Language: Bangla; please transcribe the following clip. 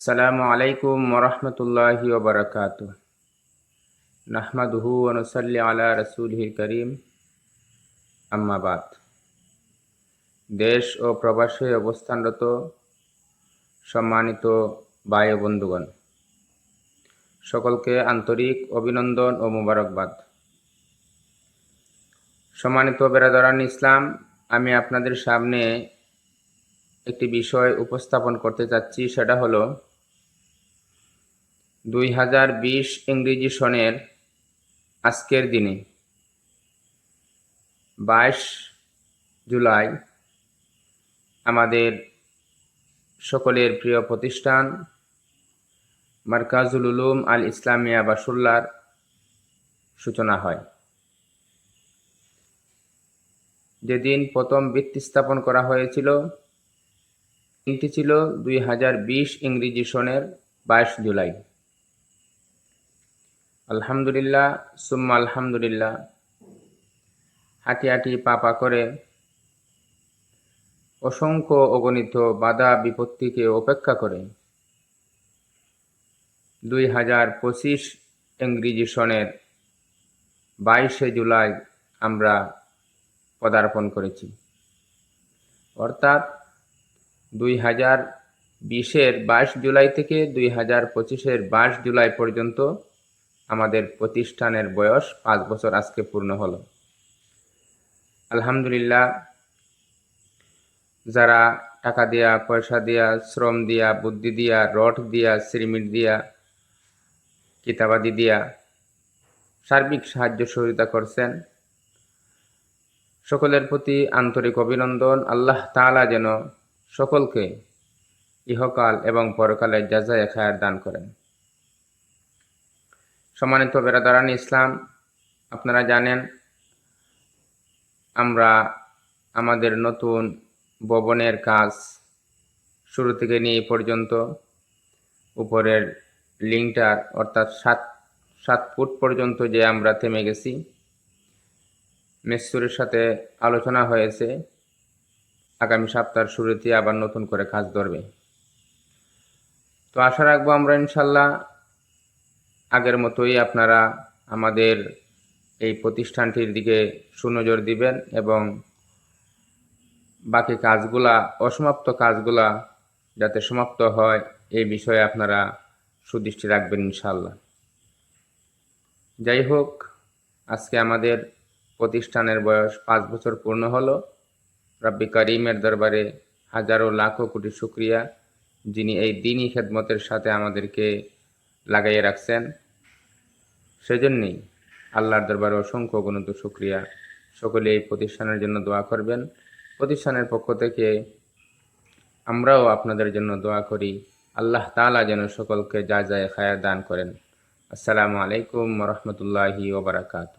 আসসালামু আলাইকুম ওরহমতুল্লাহি ওবরাকাতুহ। নাহমাদুহু ওয়া নুসাল্লি আলা রাসূলিহিল কারীম, আম্মা বাদ। দেশ ও প্রবাসে অবস্থানরত সম্মানিত ভাই ও বন্ধুগণ, সকলকে আন্তরিক অভিনন্দন ও মোবারকবাদ। সম্মানিত বেরাদারান ইসলাম, আমি আপনাদের সামনে একটি বিষয় উপস্থাপন করতে চাচ্ছি। সেটা হলো 2020 ইংরেজি সনের আজকের দিনে 22 জুলাই আমাদের সকলের প্রিয় প্রতিষ্ঠান মারকাজুল উলুম আল ইসলামিয়া বাসুল্লার সূচনা হয়। যেদিন প্রথম ভিত্তি স্থাপন করা হয়েছিল দিনটি ছিল 2020 ইংরেজি সনের 22 জুলাই। আলহামদুলিল্লাহ সুম্মা আলহামদুলিল্লাহ, হাঁটি হাঁটি পা পা করে অসংখ্য অগণিত বাধা বিপত্তিকে উপেক্ষা করে 2025 ইংরেজি সনের 22শে জুলাই আমরা পদার্পণ করেছি। অর্থাৎ 2020-এর 22 জুলাই থেকে 2025-এর 22 জুলাই পর্যন্ত আমাদের প্রতিষ্ঠানের বয়স 5 বছর আজকে পূর্ণ হলো। আলহামদুলিল্লাহ, যারা টাকা দিয়া, পয়সা দিয়া, শ্রম দিয়া, বুদ্ধি দিয়া, রড দিয়া, সিমেন্ট দিয়া, কিতাবাদি দিয়া সার্বিক সাহায্য সহযোগিতা করছেন, সকলের প্রতি আন্তরিক অভিনন্দন। আল্লাহ তাআলা যেন সকলকে ইহকাল এবং পরকালের জাযায়ে খায়ের দান করেন। সম্মানিত বেরাদারান ইসলাম, আপনারা জানেন আমরা আমাদের নতুন ভবনের কাজ শুরু থেকে নিয়ে এই পর্যন্ত উপরের লিঙ্কটার অর্থাৎ 7 ফুট পর্যন্ত যে আমরা থেমে গেছি। মিস্ত্রির সাথে আলোচনা হয়েছে আগামী সপ্তাহের শুরুতে আবার নতুন করে কাজ ধরবে। তো আশা রাখবো আমরা ইনশাল্লাহ আগের মতোই আপনারা আমাদের এই প্রতিষ্ঠানটির দিকে সুনজর দিবেন এবং বাকি কাজগুলা, অসমাপ্ত কাজগুলা যাতে সমাপ্ত হয় এই বিষয়ে আপনারা সুদৃষ্টি রাখবেন ইনশাল্লাহ। যাই হোক, আজকে আমাদের প্রতিষ্ঠানের বয়স 5 বছর পূর্ণ হলো। রব্বি করিমের দরবারে হাজারো লাখো কোটি শুকরিয়া, যিনি এই দ্বীনি খেদমতের সাথে আমাদেরকে লাগাইয়ে রাখছেন। সেজন্যই আল্লাহর দরবারে অসংখ্য অগণিত শুকরিয়া। সকলে এই প্রতিষ্ঠানের জন্য দোয়া করবেন। প্রতিষ্ঠানের পক্ষ থেকে আমরাও আপনাদের জন্য দোয়া করি। আল্লাহ তাআলা যেন সকলকে জাযায়ে খায়ের দান করেন। আসসালামু আলাইকুম ওয়া রাহমাতুল্লাহি ওয়া বারাকাতুহু।